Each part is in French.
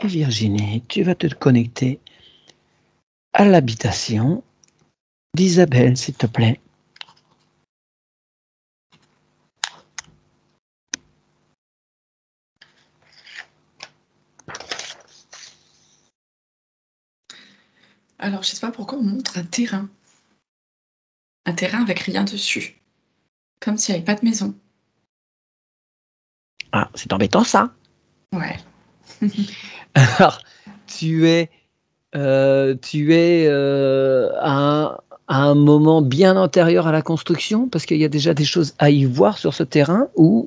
Et Virginie, tu vas te connecter à l'habitation d'Isabelle, s'il te plaît. Alors, je sais pas pourquoi on montre un terrain. Un terrain avec rien dessus. Comme s'il n'y avait pas de maison. Ah, c'est embêtant ça. Ouais. Alors, tu es à un moment bien antérieur à la construction, parce qu'il y a déjà des choses à y voir sur ce terrain, ou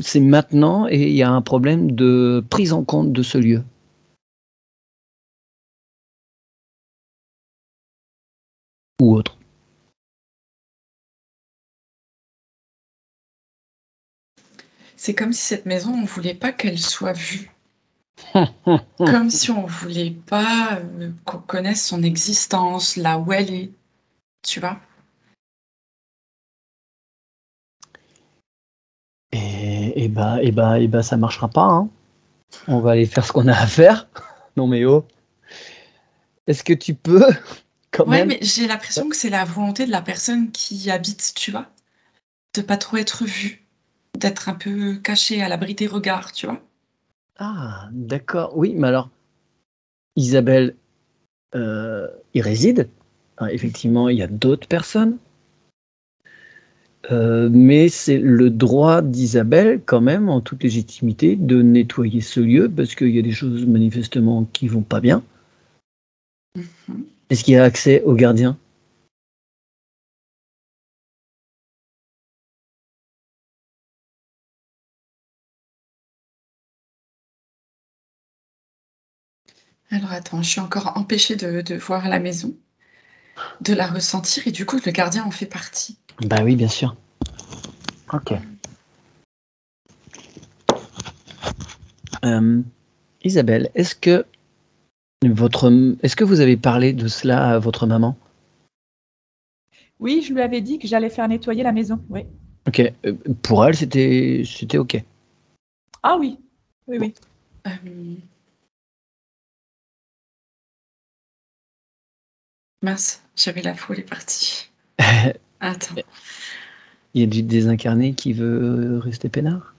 c'est maintenant et il y a un problème de prise en compte de ce lieu. Ou autre. C'est comme si cette maison, on voulait pas qu'elle soit vue. Comme si on voulait pas qu'on connaisse son existence, là où elle est. Tu vois? Et bah, ça marchera pas, hein. On va aller faire ce qu'on a à faire. Non mais oh. Est-ce que tu peux quand Ouais, même. mais j'ai l'impression que c'est la volonté de la personne qui y habite, tu vois? De pas trop être vue, d'être un peu cachée à l'abri des regards, tu vois? Ah, d'accord. Oui, mais alors, Isabelle y réside. Ah, effectivement, il y a d'autres personnes. Mais c'est le droit d'Isabelle, quand même, en toute légitimité, de nettoyer ce lieu, parce qu'il y a des choses manifestement qui vont pas bien. Mmh. Est-ce qu'il y a accès au gardien? Alors attends, je suis encore empêchée de voir la maison, de la ressentir et du coup, le gardien en fait partie. Bah oui, bien sûr. Ok. Isabelle, est-ce que vous avez parlé de cela à votre maman? Oui, je lui avais dit que j'allais faire nettoyer la maison, oui. Ok. Pour elle, c'était ok. Ah oui, oui, Bon. oui. Mince, j'avais la foule est partie. Attends. Il y a du désincarné qui veut rester peinard?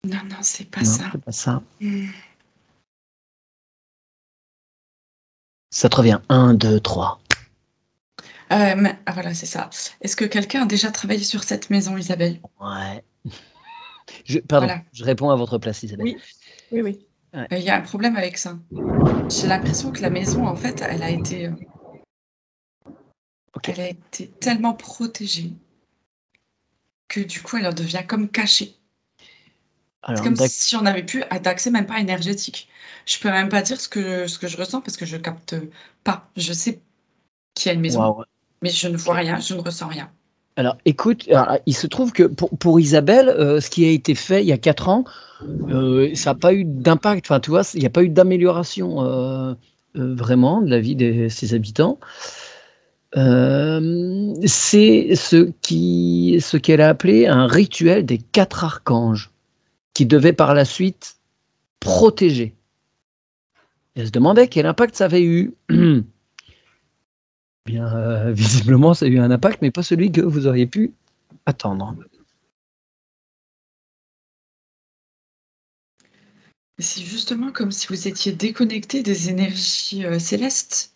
Non, non, c'est pas Non, ça. c'est pas ça. Ça te revient 1, 2, 3. Voilà, c'est ça. Est-ce que quelqu'un a déjà travaillé sur cette maison, Isabelle? Ouais. Pardon, Voilà. je réponds à votre place, Isabelle. Oui, oui, oui. Ouais. Il y a un problème avec ça. J'ai l'impression que la maison, en fait, Ok. elle a été tellement protégée que du coup, elle en devient comme cachée. C'est Alors, comme si on n'avait plus d'accès même pas énergétique. Je peux même pas dire ce que je ressens parce que je capte pas. Je sais qu'il y a une maison, waouh. mais je ne vois Ok. rien, je ne ressens rien. Alors, écoute, alors, il se trouve que pour Isabelle, ce qui a été fait il y a 4 ans, ça n'a pas eu d'impact. Enfin, tu vois, il n'y a pas eu d'amélioration vraiment de la vie de ses habitants. C'est ce qu'elle a appelé un rituel des 4 archanges, qui devait par la suite protéger. Elle se demandait quel impact ça avait eu. Bien, visiblement, ça a eu un impact, mais pas celui que vous auriez pu attendre. C'est justement comme si vous étiez déconnecté des énergies célestes.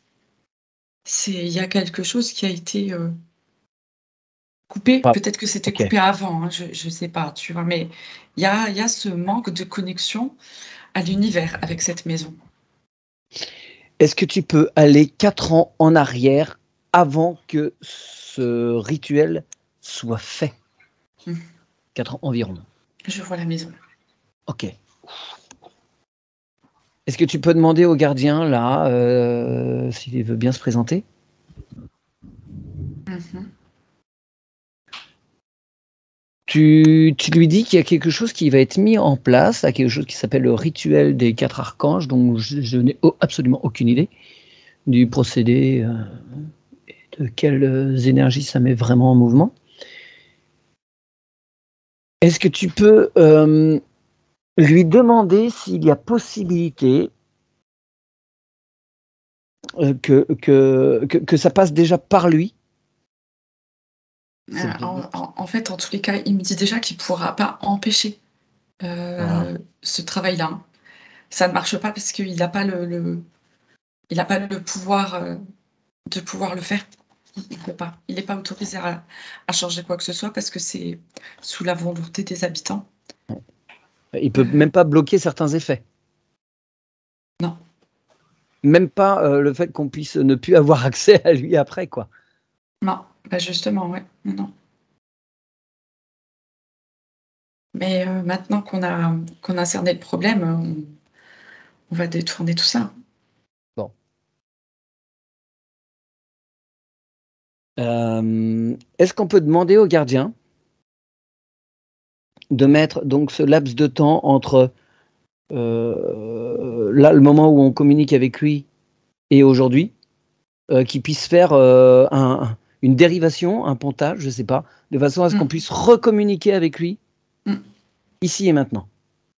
Il y a quelque chose qui a été coupé. Pas Peut-être que c'était OK. coupé avant, hein, je ne sais pas, tu vois, mais il y a ce manque de connexion à l'univers avec cette maison. Est-ce que tu peux aller 4 ans en arrière avant que ce rituel soit fait? Mmh. 4 ans environ. Je vois la maison. OK. Est-ce que tu peux demander au gardien là, s'il veut bien se présenter? Mmh. Tu lui dis qu'il y a quelque chose qui va être mis en place, à quelque chose qui s'appelle le rituel des 4 archanges, dont je n'ai absolument aucune idée du procédé, et de quelles énergies ça met vraiment en mouvement. Est-ce que tu peux lui demander s'il y a possibilité que ça passe déjà par lui. En fait, en tous les cas, il me dit déjà qu'il ne pourra pas empêcher ce travail-là, hein. Ça ne marche pas parce qu'il n'a pas il a pas le pouvoir de pouvoir le faire. Il peut pas. Il n'est pas autorisé à changer quoi que ce soit parce que c'est sous la volonté des habitants. Il peut même pas bloquer certains effets. Non. Même pas le fait qu'on puisse ne plus avoir accès à lui après, quoi. Non, bah justement, ouais. Non. Mais maintenant qu'on a cerné le problème, on va détourner tout ça. Bon. Est-ce qu'on peut demander au gardien de mettre donc ce laps de temps entre là, le moment où on communique avec lui et aujourd'hui, qu'il puisse faire une dérivation, un pontage, je ne sais pas, de façon à ce qu'on puisse recommuniquer avec lui ici et maintenant.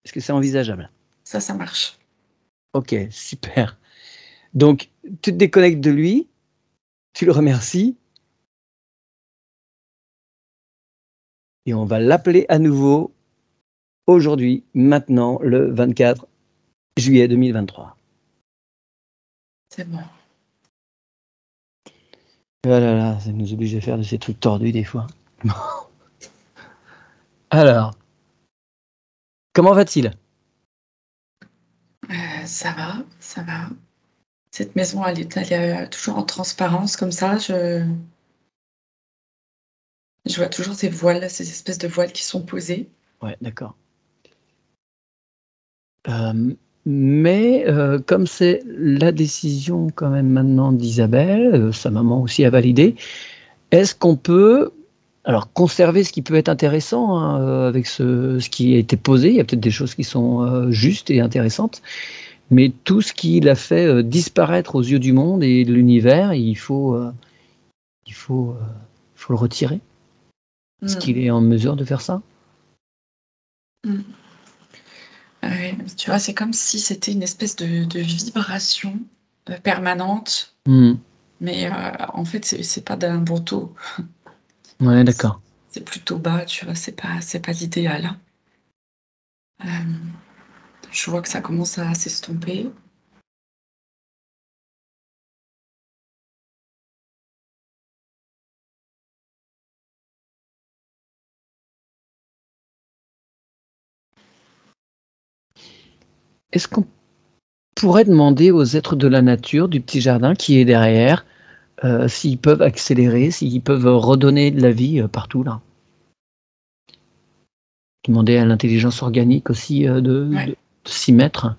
Est-ce que c'est envisageable? Ça marche. Ok, super. Donc, tu te déconnectes de lui, tu le remercies, et on va l'appeler à nouveau aujourd'hui, maintenant, le 24 juillet 2023. C'est bon. Oh là là, ça nous oblige à faire de ces trucs tordus des fois. Alors, comment va-t-il? Ça va, ça va. Cette maison, elle est toujours en transparence comme ça. Je vois toujours ces voiles, ces espèces de voiles qui sont posées. Ouais, d'accord. Mais comme c'est la décision quand même maintenant d'Isabelle, sa maman aussi a validé, est-ce qu'on peut alors conserver ce qui peut être intéressant hein, avec ce qui a été posé? Il y a peut-être des choses qui sont justes et intéressantes, mais tout ce qui l'a fait disparaître aux yeux du monde et de l'univers, il faut le retirer. Est-ce qu'il est en mesure de faire ça? Ouais, tu vois, c'est comme si c'était une espèce de vibration permanente, mais en fait, c'est pas d'un bon taux. Ouais, d'accord. C'est plutôt bas, tu vois, c'est pas l'idéal, hein. Je vois que ça commence à s'estomper. Est-ce qu'on pourrait demander aux êtres de la nature du petit jardin qui est derrière s'ils peuvent accélérer, s'ils peuvent redonner de la vie partout là? Demander à l'intelligence organique aussi de s'y mettre.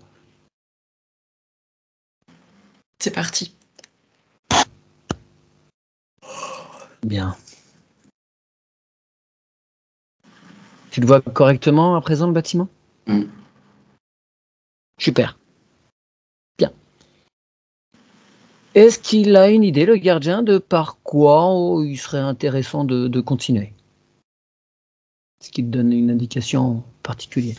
C'est parti. Bien. Tu le vois correctement à présent, le bâtiment? Super. Bien. Est-ce qu'il a une idée, le gardien, de par quoi il serait intéressant de continuer? Est-ce qu'il donne une indication particulière?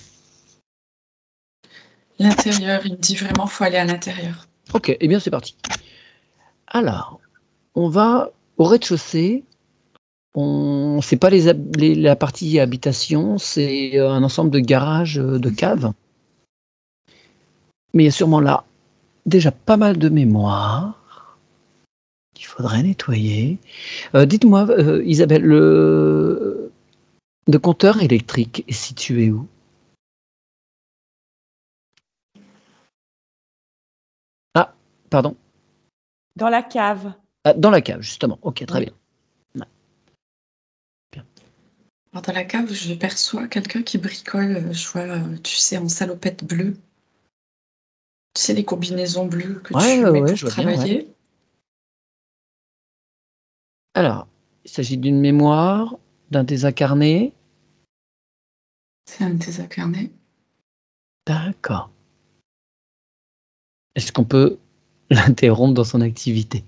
L'intérieur, il me dit vraiment faut aller à l'intérieur. Ok, eh bien c'est parti. Alors, on va au rez-de-chaussée. C'est pas la partie habitation, c'est un ensemble de garages, de caves. Mais il y a sûrement là déjà pas mal de mémoire qu'il faudrait nettoyer. Dites-moi, Isabelle, le compteur électrique est situé où? Ah, pardon. Dans la cave. Ah, dans la cave, justement. Ok, très bien. Alors dans la cave, je perçois quelqu'un qui bricole, je vois, tu sais, en salopette bleue. Tu sais, les combinaisons bleues que tu mets pour je vois bien, ouais. travailler. Alors, il s'agit d'une mémoire, d'un désincarné. C'est un désincarné. D'accord. Est-ce qu'on peut l'interrompre dans son activité?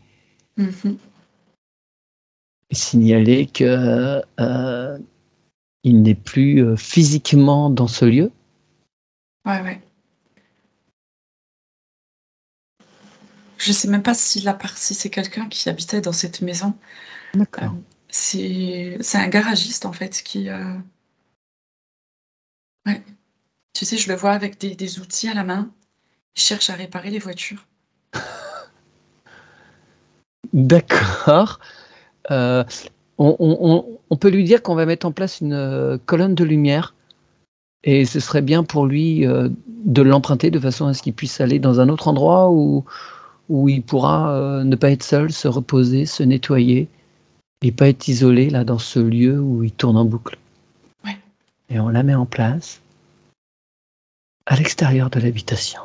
Signaler que il n'est plus physiquement dans ce lieu. Ouais. Je sais même pas si c'est quelqu'un qui habitait dans cette maison. D'accord. C'est un garagiste, en fait, ouais. Tu sais, je le vois avec des outils à la main. Il cherche à réparer les voitures. D'accord. Euh, on peut lui dire qu'on va mettre en place une colonne de lumière et ce serait bien pour lui de l'emprunter de façon à ce qu'il puisse aller dans un autre endroit où il pourra ne pas être seul, se reposer, se nettoyer et pas être isolé là dans ce lieu où il tourne en boucle. Ouais. Et on la met en place à l'extérieur de l'habitation.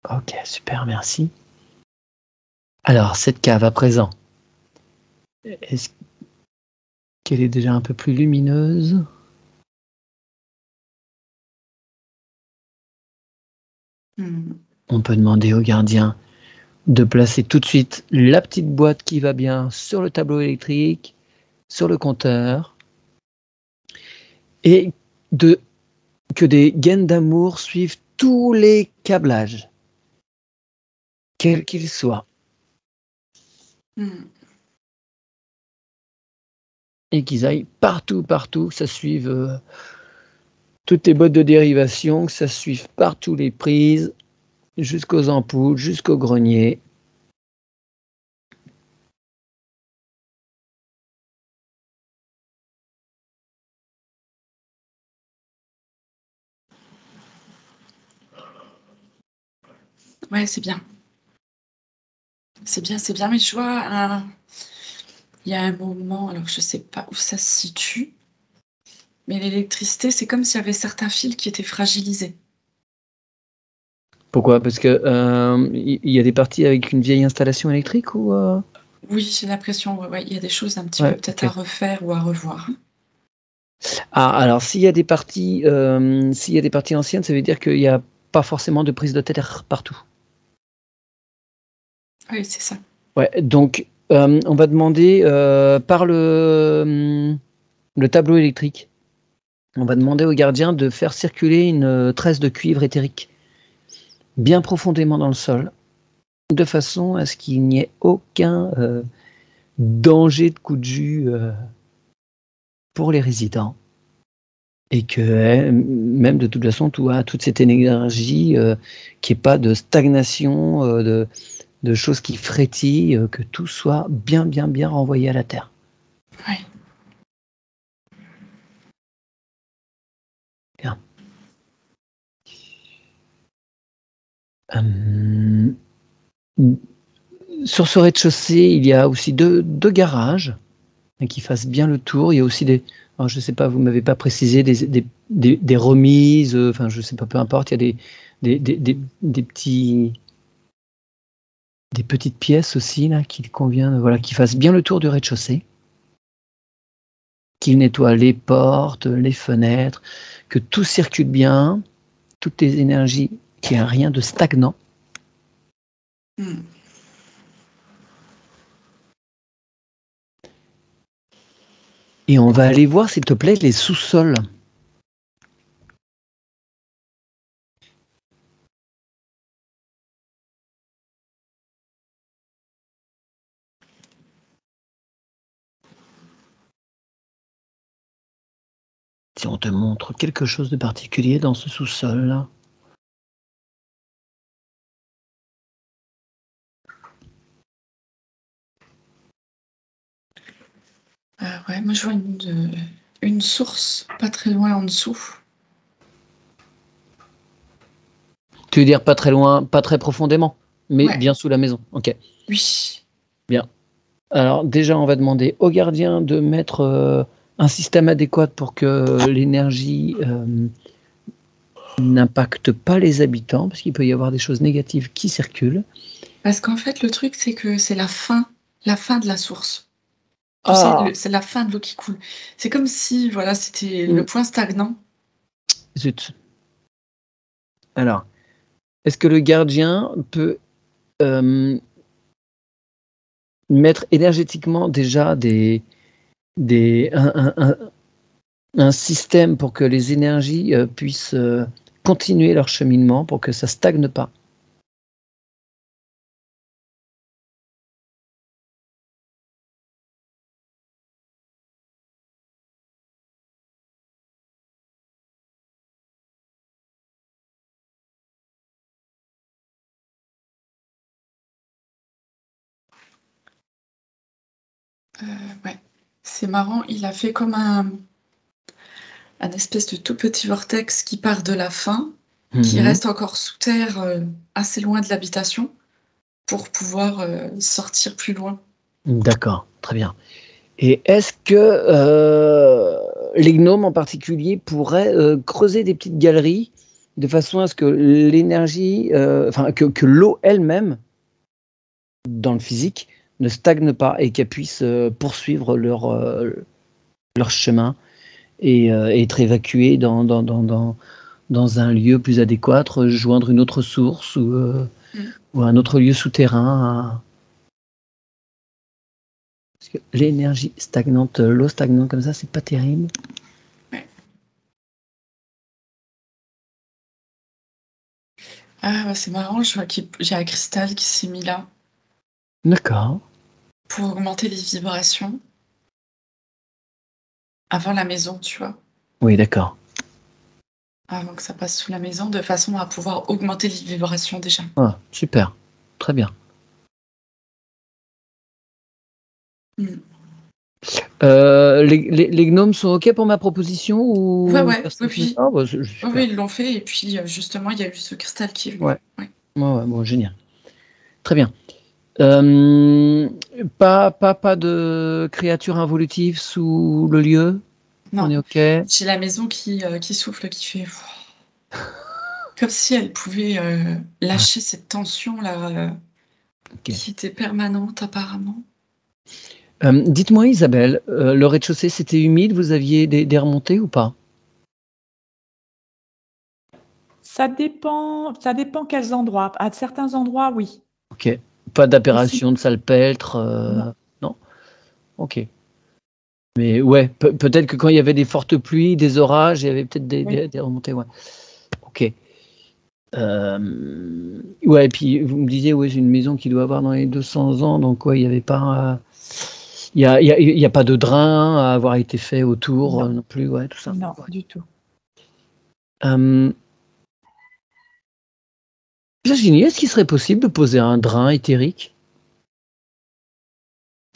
Ok, super, merci. Alors, cette cave à présent, est-ce qu'elle est déjà un peu plus lumineuse? On peut demander au gardien de placer tout de suite la petite boîte qui va bien sur le tableau électrique, sur le compteur, et que des gaines d'amour suivent tous les câblages, quels qu'ils soient, et qu'ils aillent partout, que ça suive toutes les boîtes de dérivation, que ça suive partout les prises, jusqu'aux ampoules, jusqu'au grenier. Ouais, c'est bien. C'est bien, mais je vois il y a un moment, alors je sais pas où ça se situe, mais l'électricité, c'est comme s'il y avait certains fils qui étaient fragilisés. Pourquoi? Parce que il y a des parties avec une vieille installation électrique ou Oui, j'ai l'impression, ouais, il y a des choses un petit peu Ouais, peut-être à ok. refaire ou à revoir. Ah, alors s'il y a des parties anciennes, ça veut dire qu'il n'y a pas forcément de prise de terre partout. Oui, c'est ça. Ouais, donc on va demander par le tableau électrique, on va demander au gardien de faire circuler une tresse de cuivre éthérique bien profondément dans le sol, de façon à ce qu'il n'y ait aucun danger de coup de jus pour les résidents. Et que même de toute façon, toute cette énergie, qu'il n'y ait pas de stagnation, de choses qui frétillent, que tout soit bien renvoyé à la terre. Ouais. Bien. Sur ce rez-de-chaussée, il y a aussi deux garages qui fassent bien le tour. Il y a aussi alors je ne sais pas, vous ne m'avez pas précisé, des remises, enfin je ne sais pas, peu importe, il y a des petites pièces aussi là qu'il convient, voilà, qui fassent bien le tour du rez-de-chaussée, qu'il nettoie les portes, les fenêtres, que tout circule bien, toutes les énergies, qu'il n'y a rien de stagnant. Et on va aller voir, s'il te plaît, les sous-sols. Si on te montre quelque chose de particulier dans ce sous-sol-là. Ouais, moi je vois une source pas très loin en dessous. Tu veux dire pas très loin, pas très profondément, mais Ouais. bien sous la maison. Ok, Oui. bien. Alors déjà, on va demander au gardien de mettre un système adéquat pour que l'énergie n'impacte pas les habitants, parce qu'il peut y avoir des choses négatives qui circulent. Parce qu'en fait, le truc, c'est que c'est la fin de la source. Tu sais, Ah, c'est la fin de l'eau qui coule. C'est comme si, voilà, c'était le mm, point stagnant. zut. Alors, est-ce que le gardien peut mettre énergétiquement déjà des, un système pour que les énergies puissent continuer leur cheminement, pour que ça stagne pas. Ouais. C'est marrant, il a fait comme un espèce de tout petit vortex qui part de la fin, qui Mhm. reste encore sous terre, assez loin de l'habitation, pour pouvoir sortir plus loin. D'accord, très bien. Et est-ce que les gnomes en particulier pourraient creuser des petites galeries de façon à ce que l'énergie, enfin que l'eau elle-même, dans le physique, ne stagne pas et qu'elle puisse poursuivre leur chemin et être évacuée dans un lieu plus adéquat, rejoindre une autre source ou un autre lieu souterrain. Parce que l'énergie stagnante, l'eau stagnante comme ça, c'est pas terrible. Ouais. Ah, bah, c'est marrant, je vois qu'il j'ai un cristal qui s'est mis là, D'accord. pour augmenter les vibrations, avant la maison, tu vois? Oui, d'accord. Avant que ça passe sous la maison, de façon à pouvoir augmenter les vibrations déjà. Ah, super. Très bien. Mmh. Les gnomes sont OK pour ma proposition Ouais, ou ouais, oui, oui. ah, bah, c'est Oui, oui, super. ils l'ont fait et puis, justement, il y a eu ce cristal qui est Ouais. venu. Ouais. Ouais, bon, génial. Très bien. Hem, pas de créatures involutives sous le lieu? On Non, est OK? j'ai la maison qui souffle, qui fait comme si elle pouvait, Ouais, lâcher cette tension-là, OK. qui était permanente apparemment. Dites-moi Isabelle, le rez-de-chaussée, c'était humide? Vous aviez des remontées ou pas? Ça dépend quels endroits. À certains endroits, oui. OK. Pas Et si d'apparition de salpêtre, non. non? OK. Mais ouais, peut-être que quand il y avait des fortes pluies, des orages, il y avait peut-être Oui. des remontées, ouais. OK. Ouais et puis vous me disiez, ouais, c'est une maison qui doit avoir dans les 200 ans, donc ouais, il y avait pas, il y a pas de drain à avoir été fait autour, Non, non plus, ouais, tout ça. non, Ouais. du tout. Hem, Virginie, est-ce qu'il serait possible de poser un drain éthérique?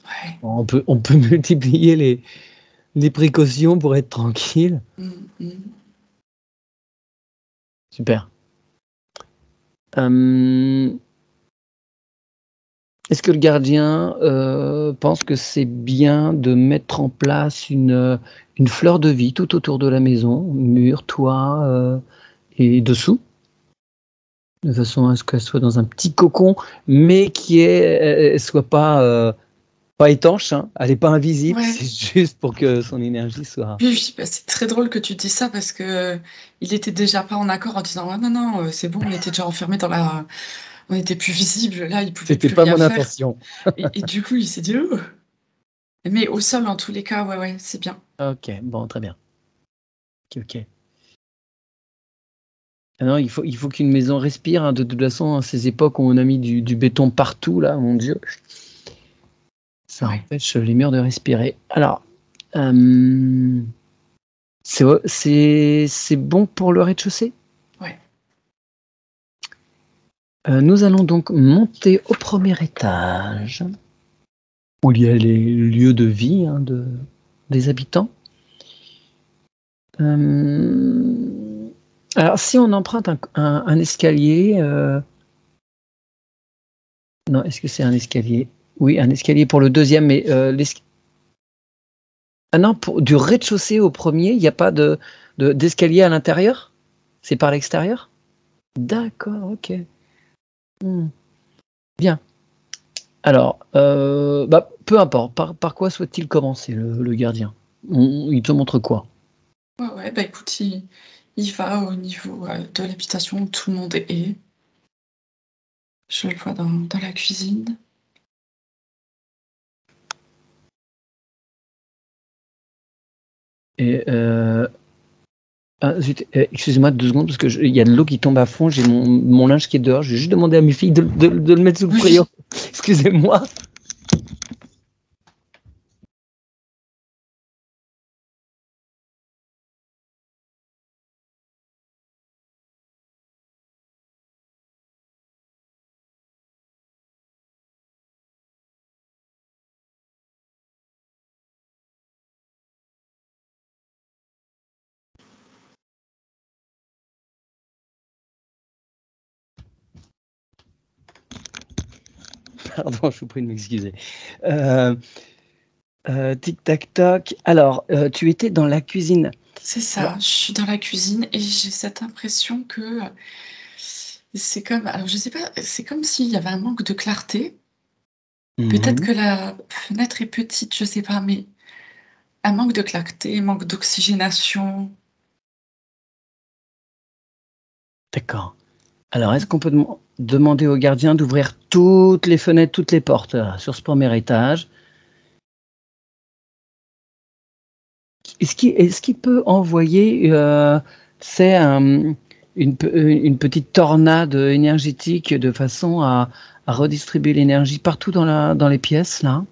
Ouais. On peut multiplier les précautions pour être tranquille. Mmh mh. Super. Hem Est-ce que le gardien, pense que c'est bien de mettre en place une fleur de vie tout autour de la maison, mur, toit, et dessous? De façon à ce qu'elle soit dans un petit cocon, mais elle soit pas étanche, hein, elle est pas invisible, Ouais. c'est juste pour que son énergie soit Oui, oui, bah, c'est très drôle que tu dis ça parce que, il était déjà pas en accord en disant: «Ah non, non, c'est bon, on était déjà enfermés dans la on était plus visibles, là, il pouvait c'était plus pas rien mon faire» intention. et du coup, il s'est dit: «Ouh!» Mais au sol, en tous les cas, ouais, ouais, c'est bien. OK, bon, très bien. OK, OK. Ah non, il faut qu'une maison respire, hein, de toute façon, à ces époques où on a mis du béton partout là, mon Dieu. Ça Ouais, empêche les murs de respirer. Alors, hem, c'est bon pour le rez-de-chaussée? ouais. Nous allons donc monter au premier étage, où il y a les lieux de vie, hein, des habitants. Hem, alors si on emprunte un escalier, non, est-ce que c'est un escalier? Oui, un escalier pour le deuxième, mais, ah non, pour du rez-de-chaussée au premier, il y a pas d'escalier à l'intérieur? C'est par l'extérieur? D'accord, OK. Mmh. Bien. Alors, bah, peu importe, par quoi souhaite-t-il commencer le gardien? Il te montre quoi? Ouais, ouais, bah, écoute, il va au niveau, de l'habitation où tout le monde est. Je le vois dans la cuisine. Et, excusez-moi 2 secondes, parce qu'il y a de l'eau qui tombe à fond, j'ai mon linge qui est dehors, je vais juste demander à mes filles de le mettre sous le crayon. Excusez-moi. Pardon, je vous prie de m'excuser. Tic-tac-toc. Alors, tu étais dans la cuisine. C'est ça, je suis dans la cuisine et j'ai cette impression que c'est comme, alors je sais pas, c'est comme s'il y avait un manque de clarté. Peut-être que la fenêtre est petite, je sais pas, mais un manque de clarté, manque d'oxygénation. D'accord. Alors, est-ce qu'on peut demander au gardien d'ouvrir toutes les fenêtres, toutes les portes sur ce premier étage? Est-ce qu'il peut envoyer une petite tornade énergétique de façon à redistribuer l'énergie partout dans les pièces, là?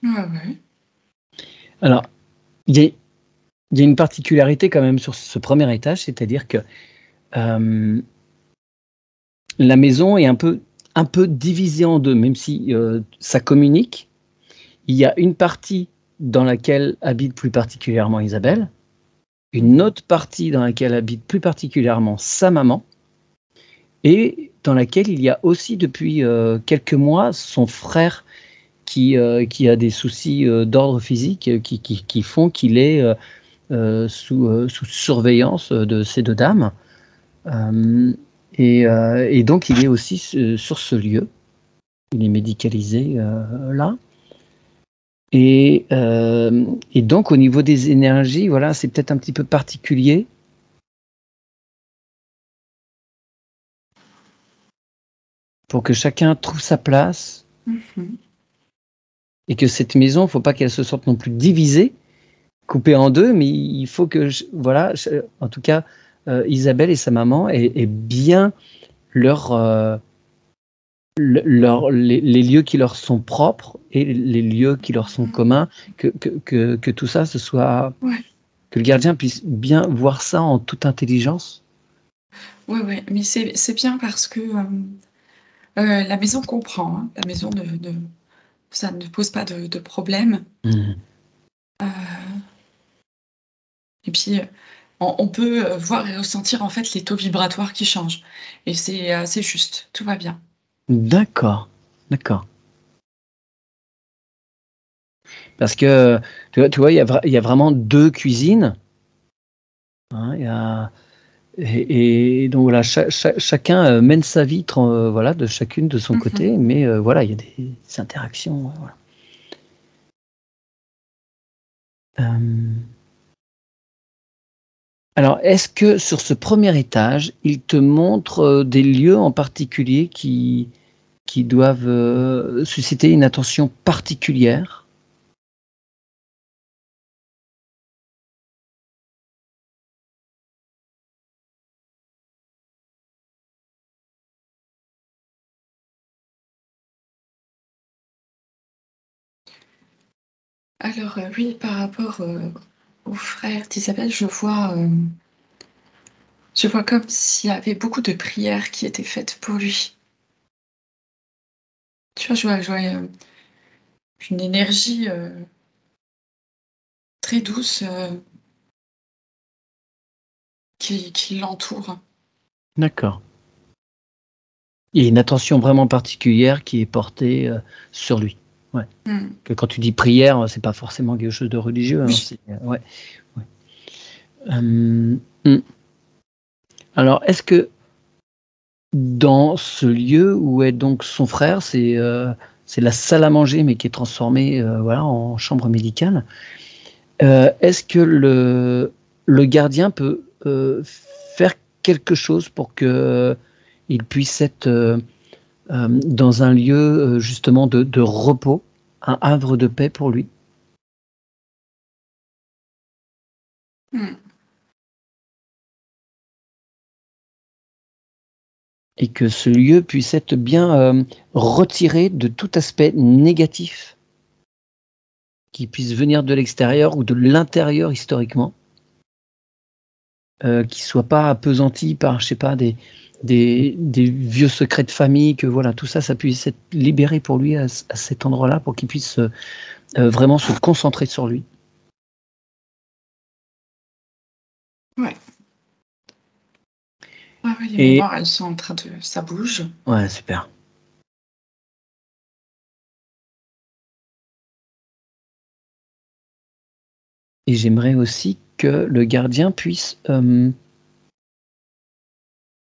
Ouais. Alors, il y a une particularité quand même sur ce premier étage, c'est-à-dire que la maison est un peu divisée en deux, même si ça communique. Il y a une partie dans laquelle habite plus particulièrement Isabelle, une autre partie dans laquelle habite plus particulièrement sa maman, et dans laquelle il y a aussi depuis quelques mois son frère qui a des soucis d'ordre physique qui font qu'il est sous surveillance de ces deux dames. Et donc il est aussi sur ce lieu. Il est médicalisé là. Et donc au niveau des énergies, voilà, c'est peut-être un petit peu particulier. Pour que chacun trouve sa place. Et que cette maison, il ne faut pas qu'elle se sente non plus divisée, coupée en deux, mais il faut que, voilà, en tout cas, Isabelle et sa maman aient bien les lieux qui leur sont propres et les lieux qui leur sont communs, que tout ça, ce soit... Ouais. Que le gardien puisse bien voir ça en toute intelligence. Ouais, mais c'est bien parce que la maison comprend, hein. La maison ça ne pose pas de problème. Et puis, on peut voir et ressentir en fait les taux vibratoires qui changent. Et c'est juste, tout va bien. D'accord. Parce que, tu vois, il y a vraiment 2 cuisines. Hein, et donc voilà, chacun mène sa vie voilà, de chacune de son côté, mais voilà, il y a des interactions. Voilà. Alors, est-ce que sur ce premier étage, il te montre des lieux en particulier qui doivent susciter une attention particulière? Alors, oui, par rapport au frère d'Isabelle, je vois comme s'il y avait beaucoup de prières qui étaient faites pour lui. Tu vois, je vois une énergie très douce qui l'entoure. D'accord. Il y a une attention vraiment particulière qui est portée sur lui. Ouais. Que quand tu dis prière, c'est pas forcément quelque chose de religieux. Oui. Ouais. Alors, est-ce que dans ce lieu où est donc son frère, c'est la salle à manger, mais qui est transformée voilà, en chambre médicale, est-ce que le gardien peut faire quelque chose pour que il puisse être dans un lieu justement de repos, un havre de paix pour lui. Et que ce lieu puisse être bien retiré de tout aspect négatif qui puisse venir de l'extérieur ou de l'intérieur historiquement, qui ne soit pas appesanti par, je sais pas, des vieux secrets de famille, que voilà, tout ça, ça puisse être libéré pour lui à cet endroit-là, pour qu'il puisse vraiment se concentrer sur lui. Ouais. Ah oui, les mémoires, elles sont en train de... Ça bouge. Ouais, super. Et j'aimerais aussi que le gardien puisse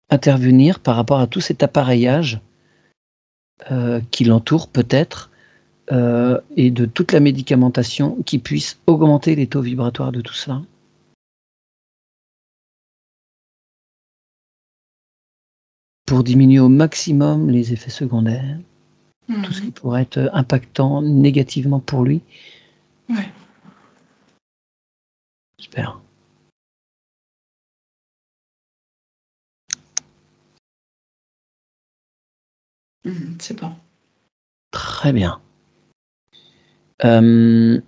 intervenir par rapport à tout cet appareillage qui l'entoure peut-être, et de toute la médicamentation qui puisse augmenter les taux vibratoires de tout cela. Pour diminuer au maximum les effets secondaires, tout ce qui pourrait être impactant négativement pour lui. Ouais. Super. C'est bon. Très bien. Comme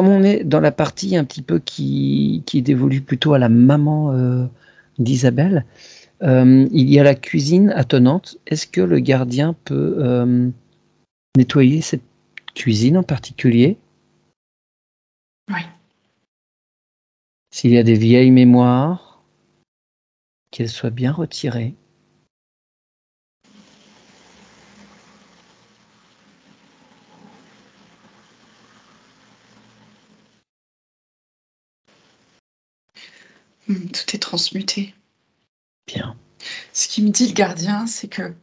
on est dans la partie un petit peu qui dévolue plutôt à la maman d'Isabelle, il y a la cuisine attenante. Est-ce que le gardien peut nettoyer cette cuisine en particulier? Oui. S'il y a des vieilles mémoires, qu'elles soient bien retirées. Tout est transmuté. Bien. Ce qui me dit le gardien, c'est que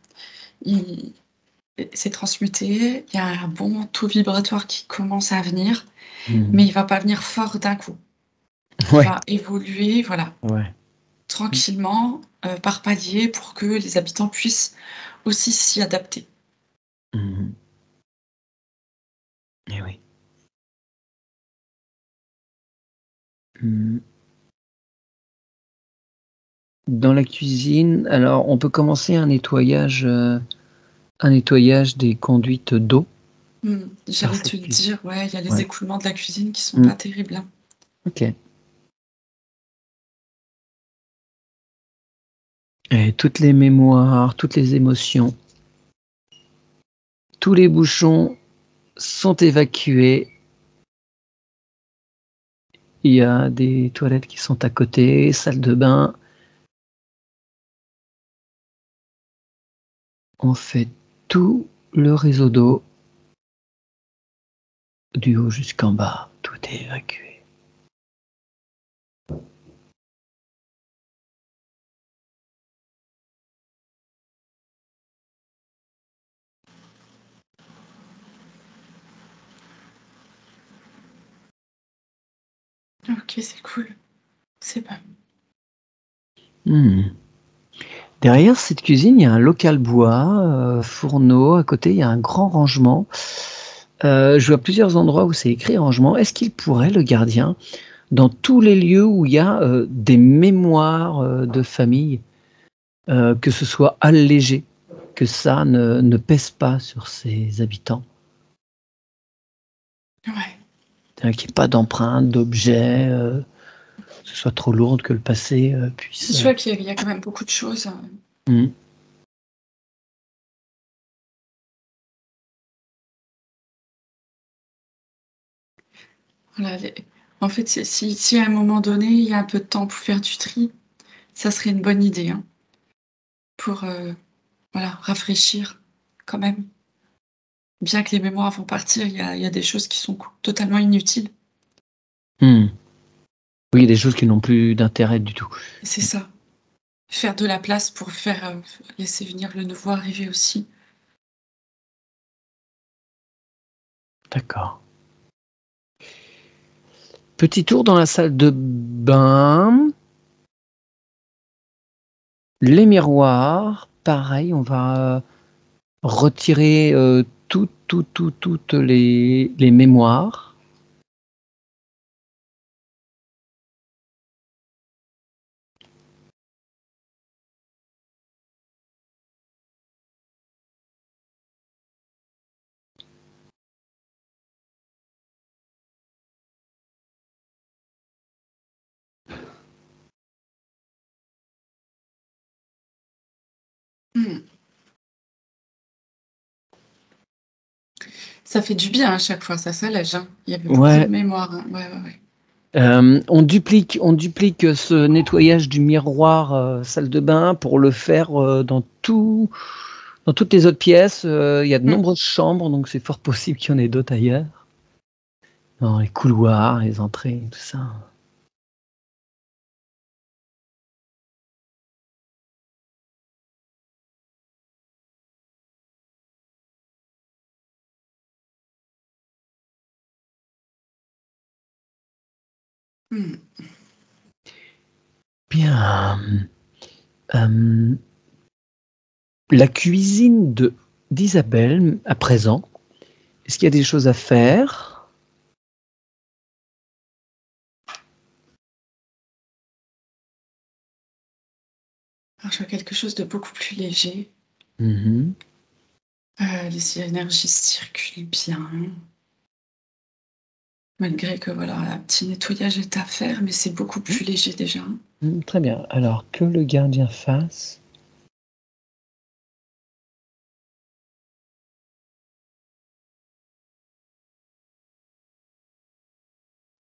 c'est transmuté, il y a un bon taux vibratoire qui commence à venir, mais il ne va pas venir fort d'un coup. Il va évoluer, voilà, tranquillement, par palier, pour que les habitants puissent aussi s'y adapter. Eh oui. Dans la cuisine, alors on peut commencer un nettoyage des conduites d'eau. J'allais te dire, ouais, il y a les écoulements de la cuisine qui sont pas terribles. Hein. Ok. Et toutes les mémoires, toutes les émotions, tous les bouchons sont évacués. Il y a des toilettes qui sont à côté, salle de bain. On fait tout le réseau d'eau, du haut jusqu'en bas, tout est évacué. Ok, c'est cool. C'est pas. Derrière cette cuisine, il y a un local bois, fourneau. À côté, il y a un grand rangement. Je vois plusieurs endroits où c'est écrit rangement. Est-ce qu'il pourrait, le gardien, dans tous les lieux où il y a des mémoires de famille, que ce soit allégé, que ça ne pèse pas sur ses habitants? Ouais. Qu'il n'y ait pas d'empreintes, d'objets, que ce soit trop lourd, que le passé puisse... Je vois qu'il y a quand même beaucoup de choses. Voilà, en fait, si à un moment donné, il y a un peu de temps pour faire du tri, ça serait une bonne idée, hein, pour voilà, rafraîchir quand même. Bien que les mémoires vont partir, il y a des choses qui sont totalement inutiles. Oui, il y a des choses qui n'ont plus d'intérêt du tout. C'est ça. Faire de la place pour faire laisser venir le nouveau arriver aussi. D'accord. Petit tour dans la salle de bain. Les miroirs, pareil, on va retirer toutes les mémoires. Hmm. Ça fait du bien à chaque fois, ça soulage, hein. Il y avait beaucoup Ouais. de mémoire, hein. Ouais, ouais, ouais. On duplique ce nettoyage du miroir salle de bain pour le faire dans toutes les autres pièces. Il y a de Hmm. nombreuses chambres, donc c'est fort possible qu'il y en ait d'autres ailleurs. Dans les couloirs, les entrées, tout ça. Hmm. Bien. La cuisine d'Isabelle, à présent, est-ce qu'il y a des choses à faire? Alors, je vois quelque chose de beaucoup plus léger. Mhm. Les énergies circulent bien. Malgré que voilà, un petit nettoyage est à faire, mais c'est beaucoup plus léger déjà. Très bien. Alors, que le gardien fasse.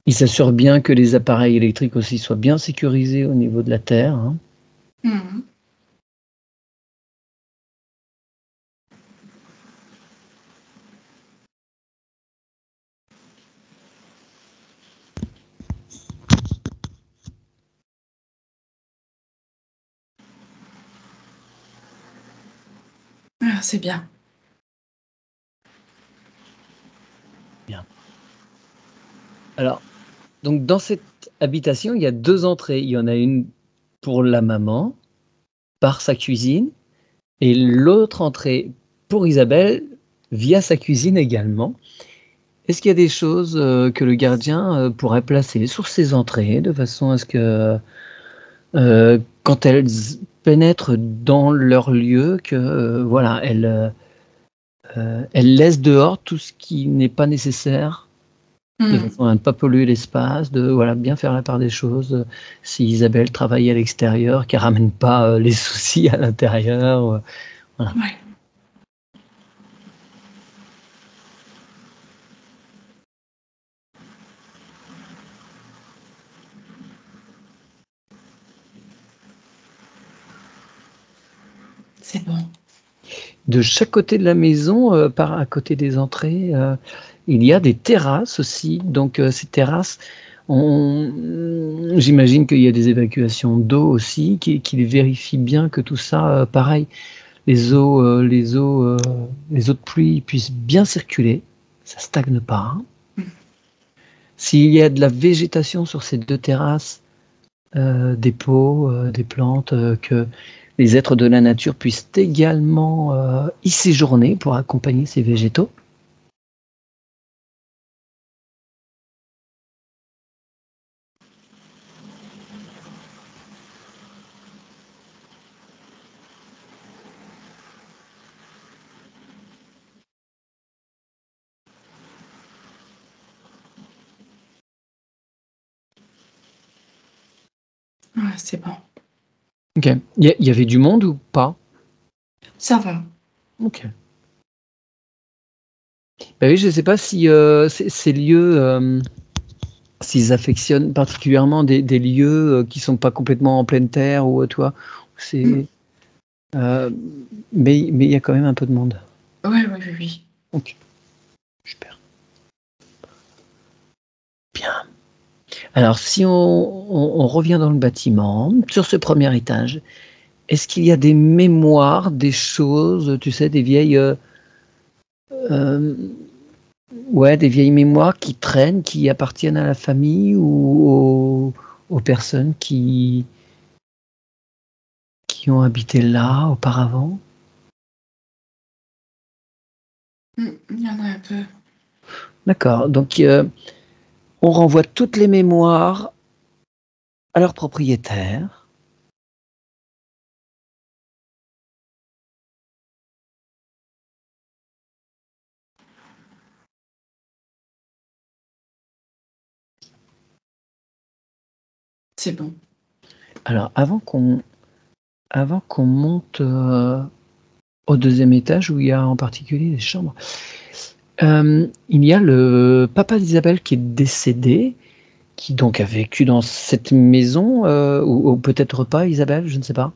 Il s'assure bien que les appareils électriques aussi soient bien sécurisés au niveau de la terre, hein. Mhm. Ah, c'est bien. Bien. Alors, donc dans cette habitation, il y a 2 entrées. Il y en a une pour la maman, par sa cuisine, et l'autre entrée pour Isabelle, via sa cuisine également. Est-ce qu'il y a des choses, que le gardien, pourrait placer sur ces entrées, de façon à ce que, quand elles pénètrent dans leur lieu, que, voilà, elles laissent dehors tout ce qui n'est pas nécessaire? De Mhm. façon à ne pas polluer l'espace, de voilà, bien faire la part des choses, si Isabelle travaille à l'extérieur, qu'elle ramène pas, les soucis à l'intérieur, voilà. Ouais. C'est bon. De chaque côté de la maison, par à côté des entrées, il y a des terrasses aussi. Donc, ces terrasses, j'imagine qu'il y a des évacuations d'eau aussi, qu'ils vérifient bien que tout ça, pareil, les eaux de pluie puissent bien circuler, ça stagne pas, hein. Mhm. S'il y a de la végétation sur ces 2 terrasses, des pots, des plantes, que les êtres de la nature puissent également, y séjourner pour accompagner ces végétaux. Ouais, c'est bon. OK. Il y avait du monde ou pas? Ça va. OK. Bah oui, je ne sais pas si, ces lieux, s'ils affectionnent particulièrement des lieux, qui sont pas complètement en pleine terre ou, tu vois? Mhm. C'est, heu, mais il y a quand même un peu de monde. Ouais, oui, oui, oui. OK, super. Bien. Alors si on revient dans le bâtiment, sur ce premier étage, est-ce qu'il y a des mémoires, des choses, tu sais, des vieilles, hem, ouais, des vieilles mémoires qui traînent, qui appartiennent à la famille ou aux personnes qui ont habité là auparavant? Il y en a un peu. D'accord. Donc, on renvoie toutes les mémoires à leur propriétaire. C'est bon. Alors, avant qu'on monte au deuxième étage, où il y a en particulier les chambres, il y a le papa d'Isabelle qui est décédé, qui donc a vécu dans cette maison, ou peut-être pas, Isabelle, je ne sais pas.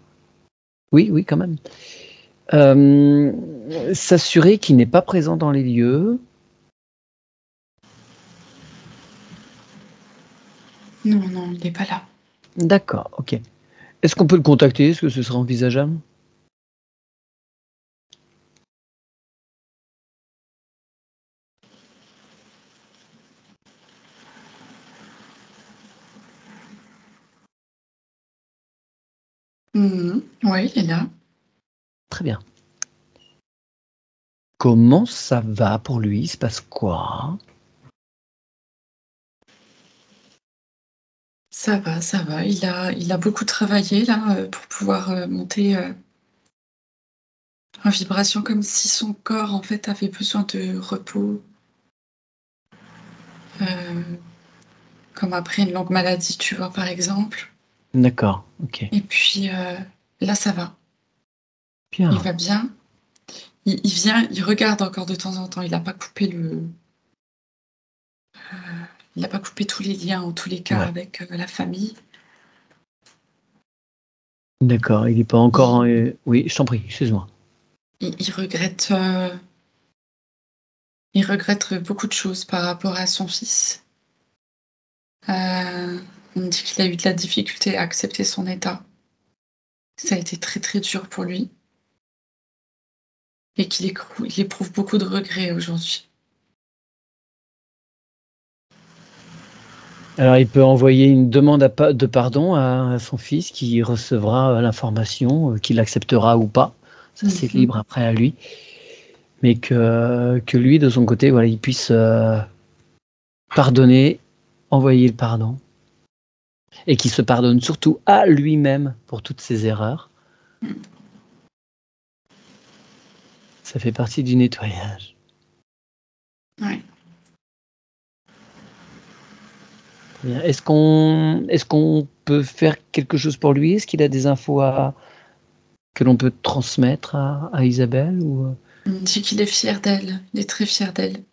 Oui, oui, quand même. S'assurer qu'il n'est pas présent dans les lieux. Non, non, il n'est pas là. D'accord, ok. Est-ce qu'on peut le contacter? Est-ce que ce serait envisageable? Oui, il est là. Très bien. Comment ça va pour lui? Il se passe quoi? Ça va, ça va. Il a beaucoup travaillé là pour pouvoir monter en vibration, comme si son corps en fait avait besoin de repos, euh, comme après une longue maladie, tu vois, par exemple. D'accord, ok. Et puis là, ça va. Il Bien. va bien. Il vient, il regarde encore de temps en temps. Il n'a pas coupé tous les liens, en tous les cas, Ouais. avec la famille. D'accord, il n'est pas encore... Il, Oui, je t'en prie, excuse-moi. il regrette. Il regrette beaucoup de choses par rapport à son fils. On me dit qu'il a eu de la difficulté à accepter son état. Ça a été très, très dur pour lui et il éprouve beaucoup de regrets aujourd'hui. Alors, il peut envoyer une demande de pardon à son fils qui recevra l'information, qu'il acceptera ou pas. Ça, c'est Mmh. libre après à lui. Mais que lui, de son côté, voilà, il puisse pardonner, envoyer le pardon. Et qu'il se pardonne surtout à lui-même pour toutes ses erreurs. Ça fait partie du nettoyage. Ouais. Bien. Est-ce qu'on peut faire quelque chose pour lui? Est-ce qu'il a des infos que l'on peut transmettre à Isabelle ou... On me dit qu'il est fier d'elle. Il est très fier d'elle.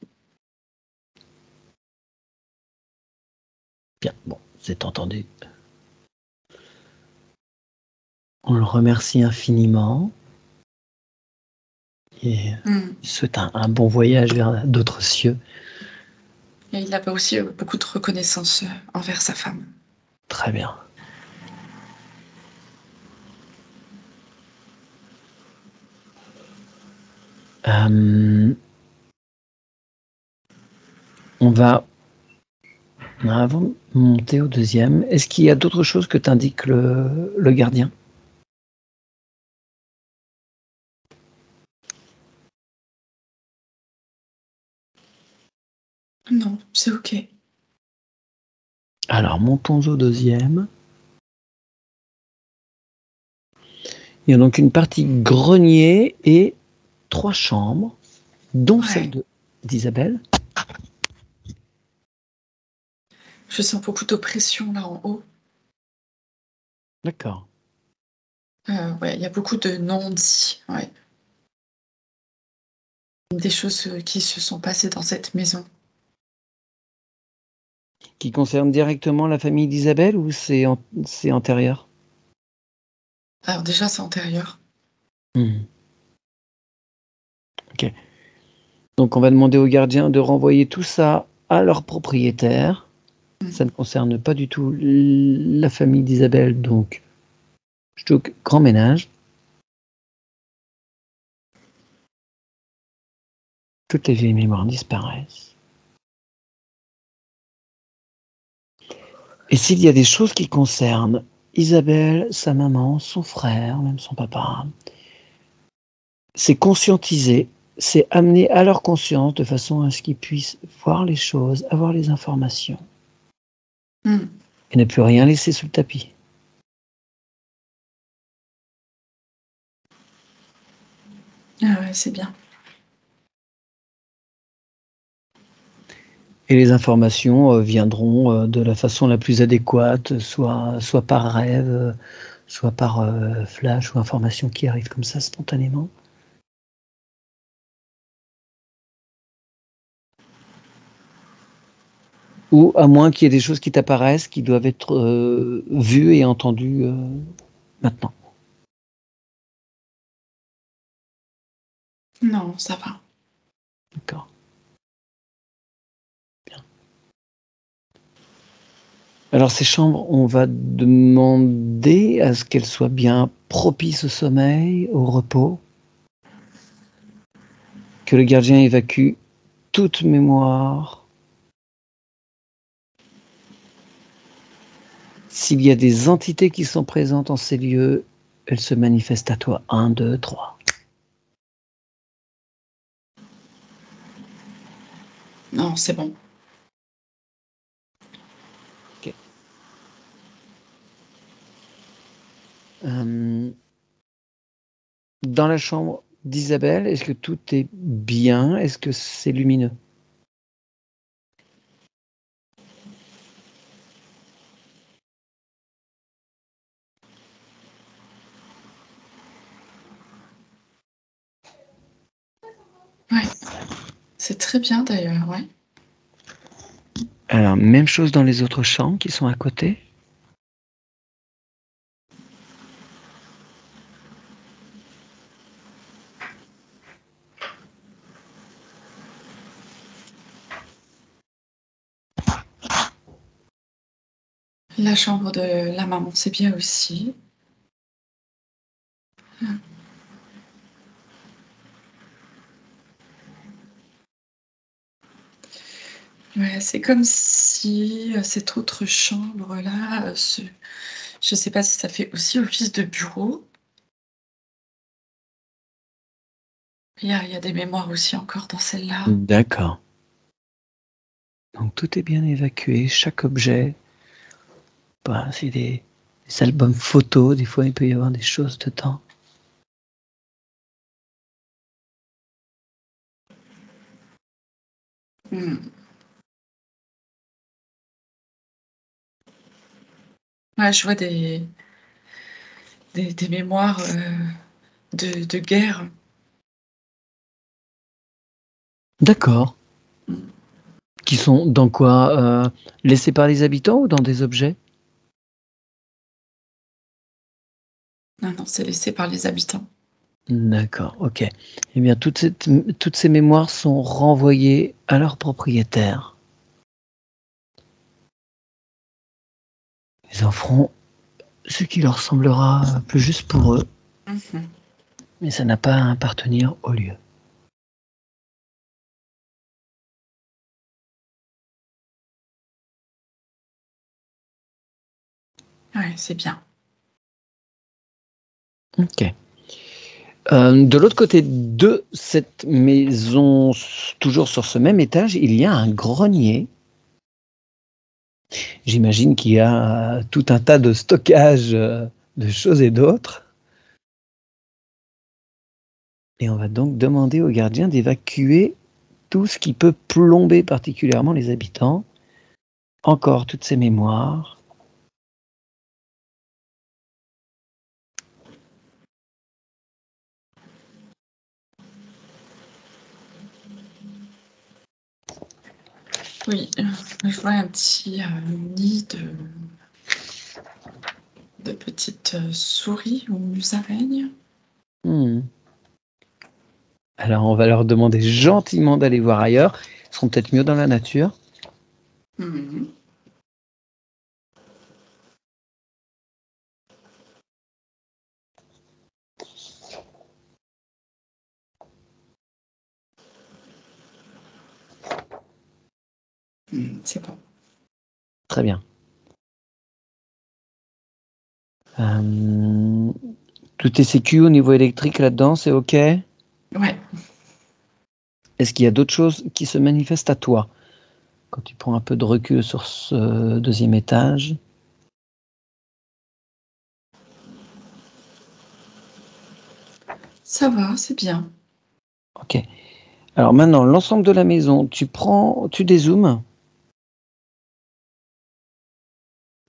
Bien, bon, c'est entendu. On le remercie infiniment et souhaite un bon voyage vers d'autres cieux. Et il avait aussi beaucoup de reconnaissance envers sa femme. Très bien. On va avant de monter au deuxième. Est-ce qu'il y a d'autres choses que t'indique le gardien? Non, c'est ok. Alors, montons au deuxième. Il y a donc une partie grenier et 3 chambres, dont celle d'Isabelle. Je sens beaucoup d'oppression là en haut. D'accord. Ouais, il y a beaucoup de non-dits. Ouais. Des choses qui se sont passées dans cette maison. Qui concerne directement la famille d'Isabelle ou c'est antérieur? Alors déjà, c'est antérieur. Ok. Donc on va demander aux gardiens de renvoyer tout ça à leur propriétaire. Ça ne concerne pas du tout la famille d'Isabelle, donc je te grand ménage. Toutes les vieilles mémoires disparaissent. Et s'il y a des choses qui concernent Isabelle, sa maman, son frère, même son papa, c'est conscientisé, c'est amener à leur conscience de façon à ce qu'ils puissent voir les choses, avoir les informations et ne plus rien laisser sous le tapis. Ah ouais, c'est bien. Et les informations viendront de la façon la plus adéquate, soit par rêve, soit par flash ou information qui arrive comme ça spontanément. Ou à moins qu'il y ait des choses qui t'apparaissent qui doivent être vues et entendues maintenant. Non, ça va. D'accord. Bien. Alors ces chambres, on va demander à ce qu'elles soient bien propices au sommeil, au repos, que le gardien évacue toute mémoire. S'il y a des entités qui sont présentes en ces lieux, elles se manifestent à toi. 1, 2, 3. Non, c'est bon. Ok. Dans la chambre d'Isabelle, est-ce que tout est bien? Est-ce que c'est lumineux? Ouais. C'est très bien d'ailleurs, ouais. Alors, même chose dans les autres chambres qui sont à côté? La chambre de la maman, c'est bien aussi. Ouais, c'est comme si cette autre chambre-là, je sais pas si ça fait aussi office de bureau. Il y a des mémoires aussi encore dans celle-là. D'accord. Donc tout est bien évacué, chaque objet. Bah, c'est des albums photos, des fois il peut y avoir des choses dedans. Ouais, je vois des mémoires de guerre. D'accord. Mm. Qui sont dans quoi? Laissés par les habitants ou dans des objets? Non, non, c'est laissé par les habitants. D'accord, ok. Eh bien, toutes ces mémoires sont renvoyées à leur propriétaire. Ils en feront ce qui leur semblera plus juste pour eux, mais ça n'a pas à appartenir au lieu. Ouais, c'est bien. Ok. De l'autre côté de cette maison, toujours sur ce même étage, il y a un grenier. J'imagine qu'il y a tout un tas de stockage de choses et d'autres. Et on va donc demander au gardien d'évacuer tout ce qui peut plomber particulièrement les habitants. Encore toutes ces mémoires. Oui, je vois un petit nid de petites souris ou musaraignes. Alors on va leur demander gentiment d'aller voir ailleurs. Ils seront peut-être mieux dans la nature. C'est bon. Très bien. Tout est sécu au niveau électrique là-dedans, c'est OK? Ouais. Est-ce qu'il y a d'autres choses qui se manifestent à toi quand tu prends un peu de recul sur ce deuxième étage? Ça va, c'est bien. Ok. Alors maintenant, l'ensemble de la maison, tu dézoomes.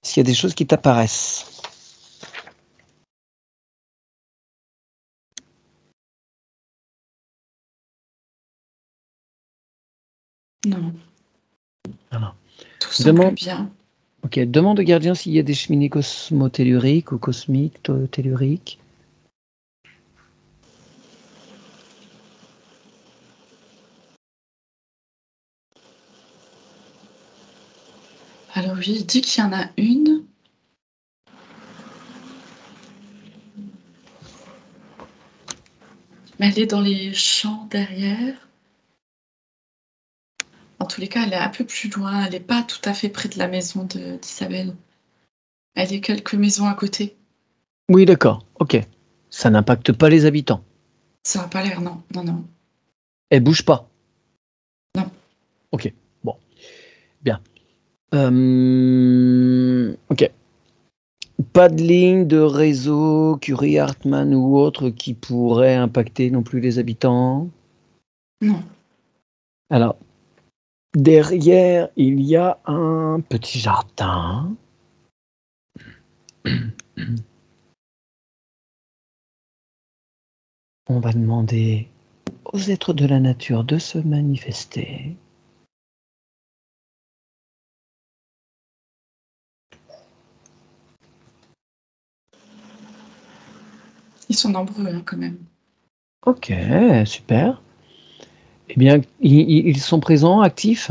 S'il y a des choses qui t'apparaissent. Non, Alors, tout semble demande, bien. ok, demande au gardien s'il y a des cheminées cosmotelluriques ou cosmiques, telluriques. Alors oui, il dit qu'il y en a une. Mais elle est dans les champs derrière. En tous les cas, elle est un peu plus loin. Elle n'est pas tout à fait près de la maison d'Isabelle. Elle est quelques maisons à côté. Oui, d'accord, ok. Ça n'impacte pas les habitants. Ça n'a pas l'air, non. Non, non. Elle bouge pas. Non. Ok, bon, bien. Ok. Pas de ligne de réseau Curie, Hartmann ou autre qui pourrait impacter non plus les habitants. Non. Alors, derrière, il y a un petit jardin. On va demander aux êtres de la nature de se manifester. Ils sont nombreux, hein, quand même. Ok, super. Eh bien, ils sont présents, actifs.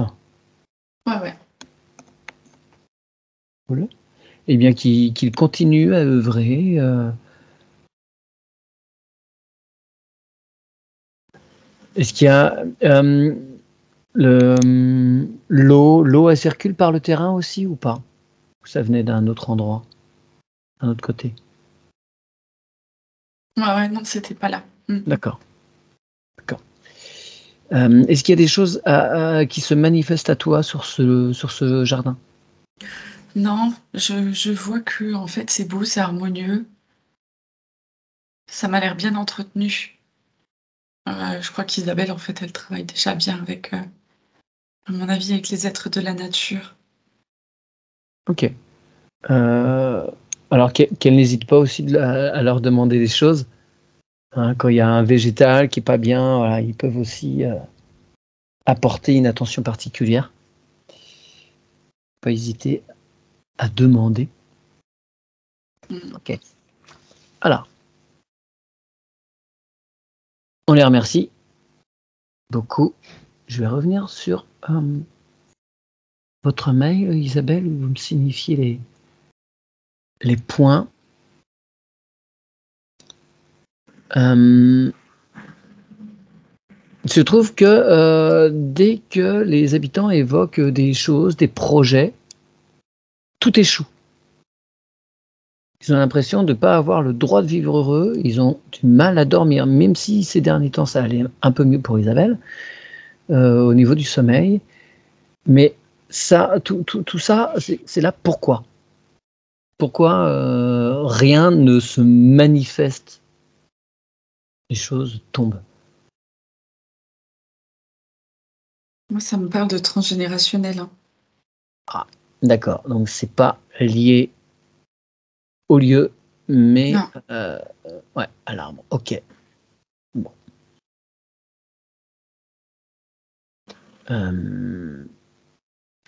Ouais, ouais. Voilà. Eh bien, qu'ils continuent à œuvrer. Est-ce qu'il y a l'eau, elle circule par le terrain aussi ou pas? Ou ça venait d'un autre endroit, d'un autre côté? Ouais, ouais, non, c'était pas là. D'accord. D'accord. Est-ce qu'il y a des choses qui se manifestent à toi sur ce jardin? Non, je vois que en fait, c'est beau, c'est harmonieux. Ça m'a l'air bien entretenu. Je crois qu'Isabelle, en fait, elle travaille déjà bien avec, à mon avis, avec les êtres de la nature. Ok. Alors qu'elle n'hésite pas aussi à leur demander des choses. Hein, quand il y a un végétal qui est pas bien, voilà, ils peuvent aussi apporter une attention particulière. Pas hésiter à demander. Ok. Alors, on les remercie beaucoup. Je vais revenir sur votre mail, Isabelle, où vous me signifiez les points. Il se trouve que dès que les habitants évoquent des choses, des projets, tout échoue. Ils ont l'impression de ne pas avoir le droit de vivre heureux. Ils ont du mal à dormir, même si ces derniers temps, ça allait un peu mieux pour Isabelle, au niveau du sommeil. Mais ça, tout ça, c'est là pourquoi? Pourquoi rien ne se manifeste? Les choses tombent. Moi, ça me parle de transgénérationnel, hein. Ah, d'accord. Donc c'est pas lié au lieu, mais Non. ouais, à l'arbre. Ok. Bon.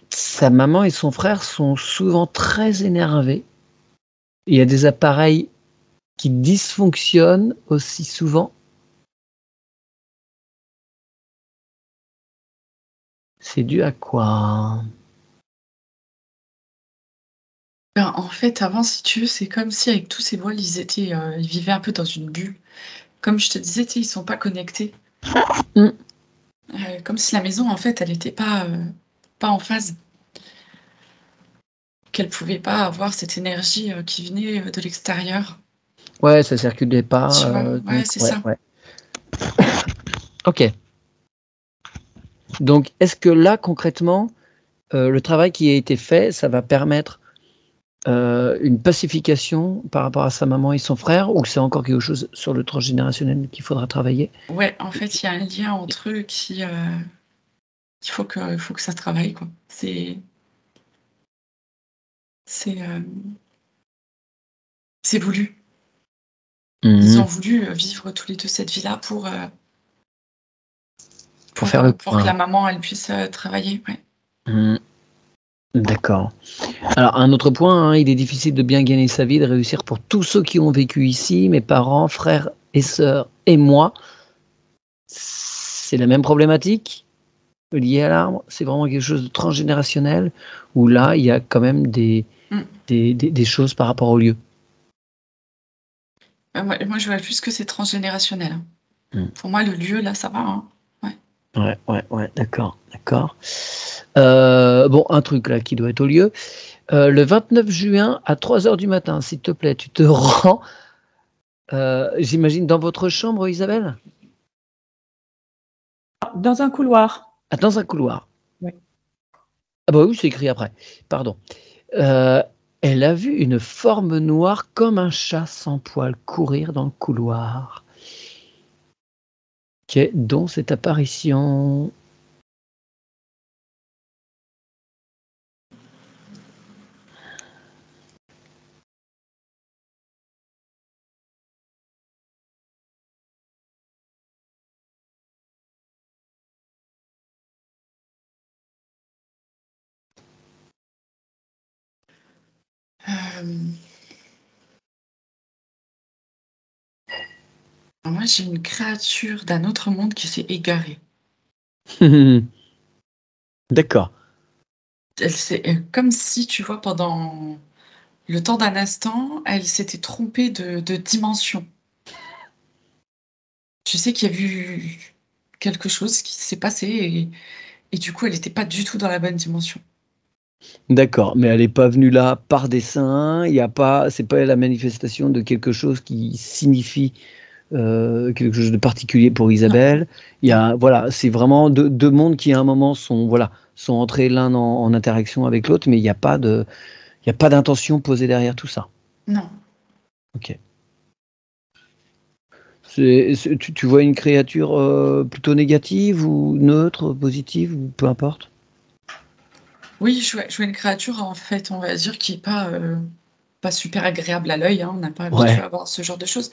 Sa maman et son frère sont souvent très énervés. Il y a des appareils qui dysfonctionnent aussi souvent. C'est dû à quoi? Ben, en fait, avant, si tu veux, c'est comme si avec tous ces voiles, ils vivaient un peu dans une bulle. Comme je te disais, tu sais, ils sont pas connectés. Mm. Comme si la maison, en fait, elle était pas en phase. Qu'elle pouvait pas avoir cette énergie, qui venait, de l'extérieur. Ouais, ça circulait pas. Tu vois? Ouais, Donc c'est ouais, ça. ouais. Ok. Donc, est-ce que là, concrètement, le travail qui a été fait, ça va permettre une pacification par rapport à sa maman et son frère, ou c'est encore quelque chose sur le transgénérationnel qu'il faudra travailler? Ouais, en fait, il y a un lien entre eux il faut que ça travaille, quoi. C'est, c'est voulu. Ils ont Mmh. voulu, vivre tous les 2 cette vie-là Pour faire le pour que point. la maman, elle puisse, travailler, ouais. Mmh. D'accord. Alors un autre point, hein, il est difficile de bien gagner sa vie, de réussir pour tous ceux qui ont vécu ici, mes parents, frères et sœurs et moi. C'est la même problématique liée à l'arbre? C'est vraiment quelque chose de transgénérationnel où là, il y a quand même Mmh. des choses par rapport au lieu? Moi, je vois plus que c'est transgénérationnel, hein. Mmh. Pour moi, le lieu, là, ça va, hein. Ouais. Ouais, ouais, ouais, d'accord, d'accord. Bon, un truc là qui doit être au lieu. Le 29 juin à 3 heures du matin, s'il te plaît, tu te rends, j'imagine dans votre chambre, Isabelle? Dans un couloir. Ah, dans un couloir. Oui. Ah bah oui, c'est écrit après, pardon. Heu, Elle a vu une forme noire comme un chat sans poil courir dans le couloir. Qu'est donc cette apparition? Hem, Moi, j'ai une créature d'un autre monde qui s'est égarée. D'accord. Elle s'est comme si, tu vois, pendant le temps d'un instant, elle s'était trompée de dimension. Tu sais qu'il y a eu quelque chose qui s'est passé et du coup, elle était pas du tout dans la bonne dimension. D'accord, mais elle est pas venue là par dessein, il y a pas c'est pas la manifestation de quelque chose qui signifie, quelque chose de particulier pour Non, Isabelle. Il y non, a voilà, c'est vraiment deux mondes qui à un moment sont voilà, sont entrés l'un en interaction avec l'autre, mais il y a pas d'intention posée derrière tout ça. non. OK. Tu vois une créature, plutôt négative ou neutre, positive ou peu importe? Oui, je vois une créature, en fait, on va dire, qui est pas super agréable à l'œil, hein. On n'a pas habitué Ouais. à voir ce genre de choses,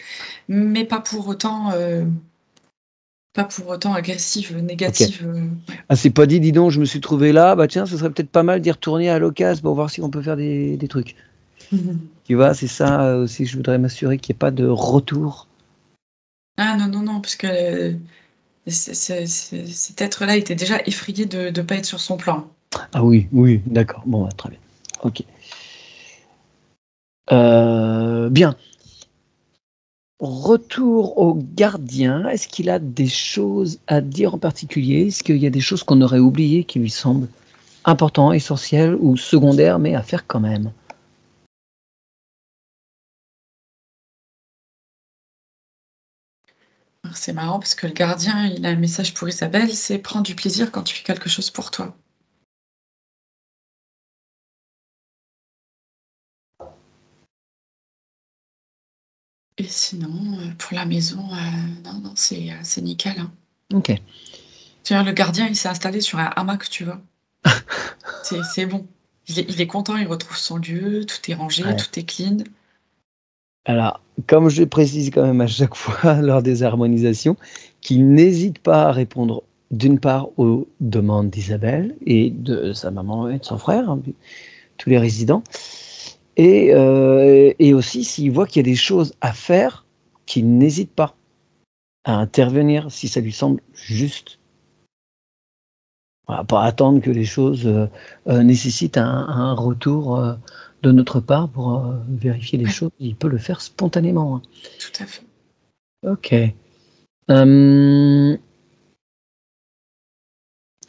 mais pas pour autant agressive, OK. négative, ouais. Ah, c'est pas dit: «Dis donc, je me suis trouvé là, bah tiens, ce serait peut-être pas mal d'y retourner à l'occasion pour voir si on peut faire des trucs». Tu vois? C'est ça, aussi que je voudrais m'assurer qu'il y ait pas de retour. Ah non, non, non, parce que, cet être-là était déjà effrayé de pas être sur son plan. Ah oui, oui, d'accord. Bon, bah, très bien. OK. Bien. Retour au gardien. Est-ce qu'il a des choses à dire en particulier? Est-ce qu'il y a des choses qu'on aurait oubliées qui lui semblent importantes, essentielles ou secondaires, mais à faire quand même? Alors c'est marrant parce que le gardien, il a un message pour Isabelle, c'est: «Prends du plaisir quand tu fais quelque chose pour toi». Et sinon, pour la maison, non, non, c'est nickel, hein. OK. Tu vois, le gardien, il s'est installé sur un hamac, tu vois? C'est bon. Il est content, il retrouve son lieu, tout est rangé, Ouais. tout est clean. Alors, comme je précise quand même à chaque fois lors des harmonisations, qu'il n'hésite pas à répondre d'une part aux demandes d'Isabelle et de sa maman et de son frère, hein, tous les résidents et aussi s'il voit qu'il y a des choses à faire, qu'il n'hésite pas à intervenir si ça lui semble juste. Voilà, pas attendre que les choses, nécessitent un retour, de notre part pour, vérifier les Ouais, choses. Il peut le faire spontanément, hein. tout à fait. OK. Hem,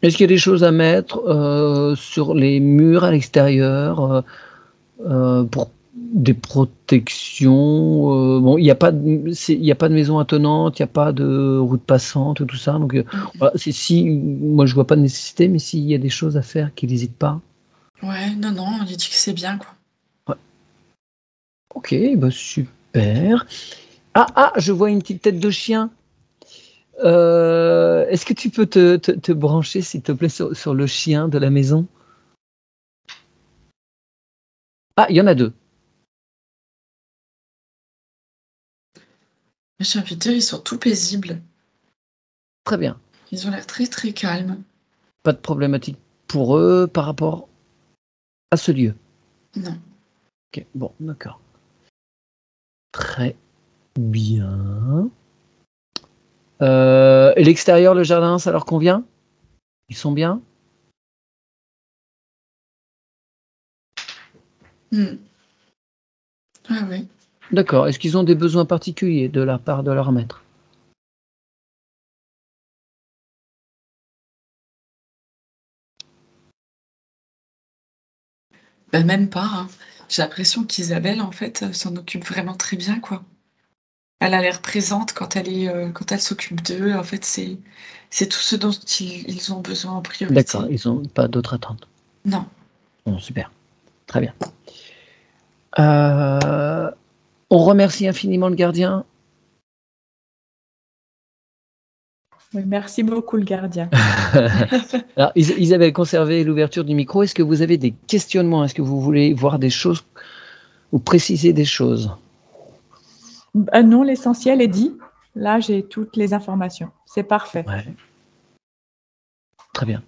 Est-ce qu'il y a des choses à mettre, sur les murs à l'extérieur, pour des protections. Bon, il n'y a pas de maison attenante, il n'y a pas de route passante, tout ça. Donc, voilà, moi, je vois pas de nécessité, mais s'il y a des choses à faire, qu'il n'hésite pas. Ouais, non, on lui dit que c'est bien, quoi. Ouais. Ok, bah super. Je vois une petite tête de chien. Est-ce que tu peux te brancher, s'il te plaît, sur le chien de la maison? Ah, il y en a deux. J'ai envie de dire, ils sont tout paisibles. Très bien. Ils ont l'air très, très calmes. Pas de problématique pour eux par rapport à ce lieu? Non. Ok, bon, d'accord. Très bien. Et l'extérieur, le jardin, ça leur convient? Ils sont bien? Ah oui. D'accord. Est-ce qu'ils ont des besoins particuliers de la part de leur maître? Ben, même pas, hein. J'ai l'impression qu'Isabelle, en fait, s'en occupe vraiment très bien, quoi. Elle a l'air présente quand elle s'occupe d'eux. En fait, c'est tout ce dont ils ont besoin en D'accord, priorité. ils n'ont pas d'autres attentes. Non. Bon, super. Très bien. On remercie infiniment le gardien. Oui, merci beaucoup, le gardien. Alors, ils avaient conservé l'ouverture du micro. Est-ce que vous avez des questionnements? Est-ce que vous voulez voir des choses ou préciser des choses? Non, l'essentiel est dit. Là, j'ai toutes les informations. C'est parfait. Ouais. Très bien.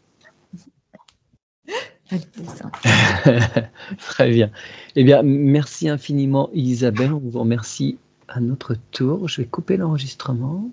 Très bien. Eh bien, merci infiniment, Isabelle. On vous remercie à notre tour. Je vais couper l'enregistrement.